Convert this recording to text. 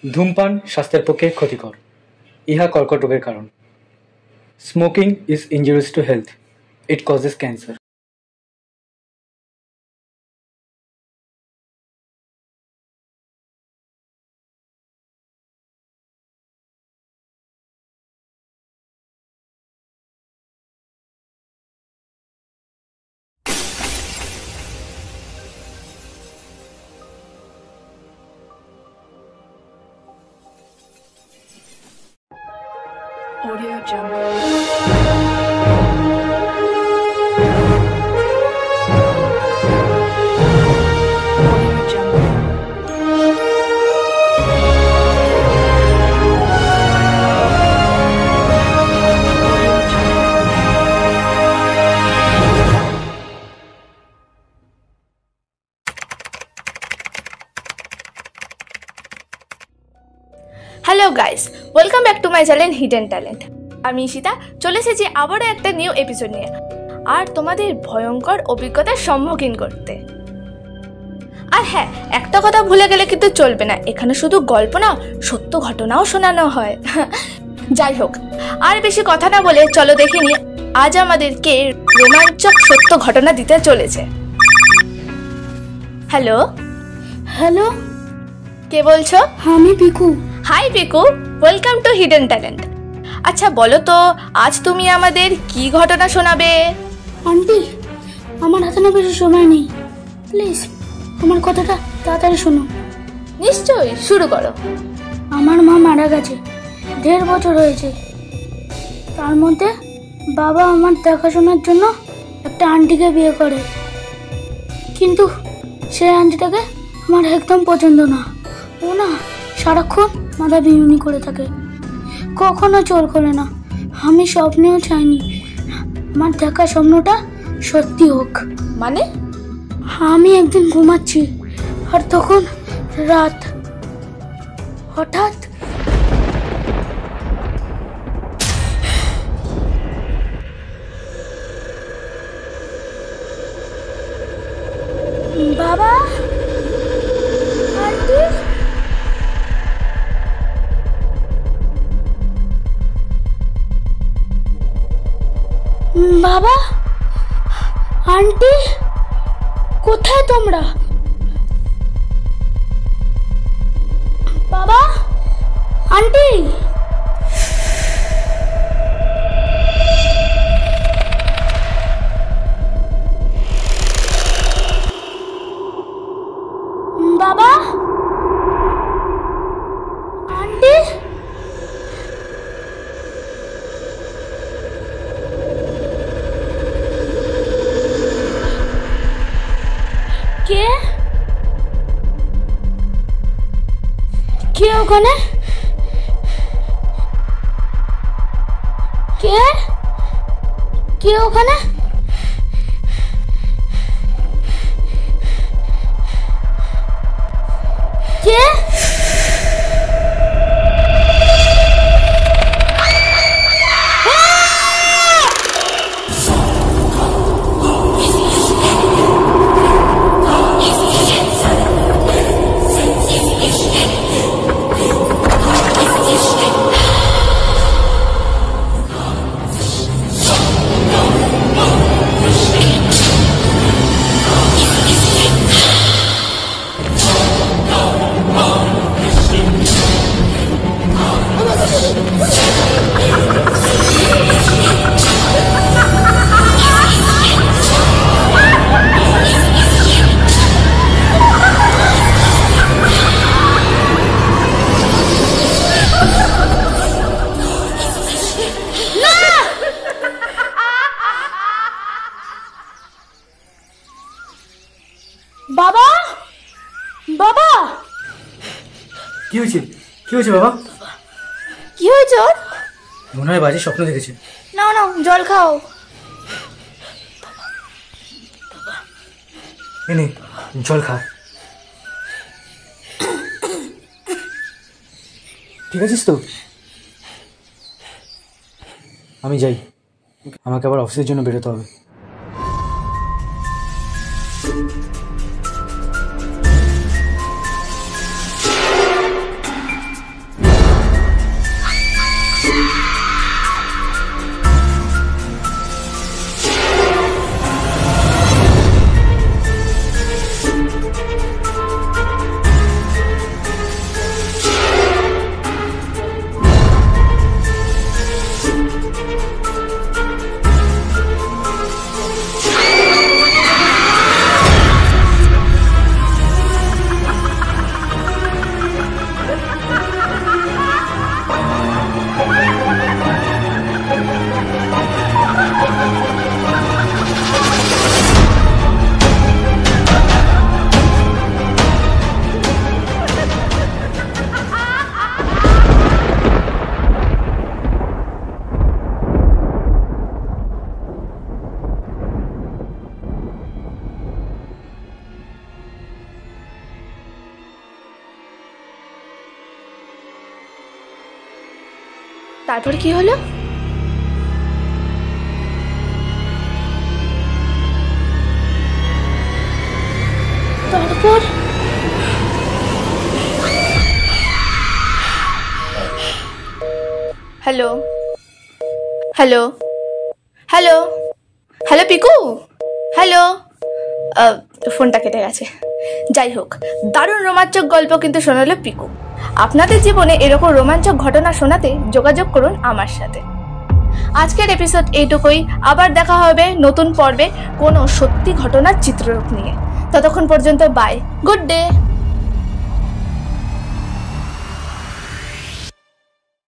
ধূমপান স্বাস্থ্যের পক্ষে ক্ষতিকর। ইহা কর্কট রোগের কারণ। Smoking is injurious to health. It causes cancer. Audio Jungle. Audio Jungle. Audio Jungle. Hello guys, welcome back to my channel hidden talent. আমি ঈশিতা চলে এসেছি আবারও একটা নিউ এপিসোড নিয়ে, আর তোমাদের ভয়ঙ্কর অভিজ্ঞতার সম্মুখীন করতে। আর হ্যাঁ, একটা কথা ভুলে গেলে কিন্তু চলবে না, এখানে শুধু গল্প না, সত্য ঘটনাও শোনানো হয়। যাই হোক, আর বেশি কথা না বলে চলো দেখে নি আজ আমাদেরকে রোমাঞ্চক সত্য ঘটনা দিতে চলেছে। হ্যালো হ্যালো, কে বলছো? আমি Piku. Hi Piku, welcome to hidden talent. আচ্ছা বলো তো, আজ তুমি আমাদের কি ঘটনা শোনাবে? আন্টি, আমার হাতে না বেশি সময় নেই, প্লিজ আমার কথাটা তাড়াতাড়ি শোনো। নিশ্চয়ই, শুরু করো। আমার মা মারা গেছে, 1.5 বছর হয়েছে। তার মধ্যে বাবা আমার দেখাশোনার জন্য একটা আন্টিকে বিয়ে করে, কিন্তু সেই আন্টিটাকে আমার একদম পছন্দ না। ও না সারাক্ষণ মাথা বিউনি করে থাকে, কখনো চোর করে না। আমি স্বপ্নেও চাইনি আমার দেখা স্বপ্নটা সত্যি হোক। মানে? আমি একদিন ঘুমাচ্ছি, আর তখন রাত, হঠাৎ বাবা, আন্টি, বাবা, আন্টি, কোথায় তোমরা? বাবা, আন্টি, বাবা, আন্টি, কে কে ওখানে? কে কে ওখানে? কে? বাবা, বাবা, কি হয়েছে? কি হয়েছে বাবা? কি হয়েছে ওর? মনে হয় বাজে স্বপ্ন দেখেছে। নাও নাও, জল খাও। এনে জল খা। ঠিক আছিস তো? আমি যাই, আমাকে আবার অফিসের জন্য বেরোতে হবে। তারপর কি হলো? তারপর hello hello hello hello Piku, hello. ফোনটা কেটে গেছে। যাই হোক, দারুণ রোমাঞ্চক গল্প কিন্তু শোনালো পিকু। আপনাদের জীবনে এরকম রোমাঞ্চক ঘটনা শোনাতে যোগাযোগ করুন আমার সাথে। আজকের এপিসোড এইটুকুই। আবার দেখা হবে নতুন পর্বে কোনো সত্যি ঘটনার চিত্ররূপ নিয়ে। ততক্ষণ পর্যন্ত বাই, গুড ডে।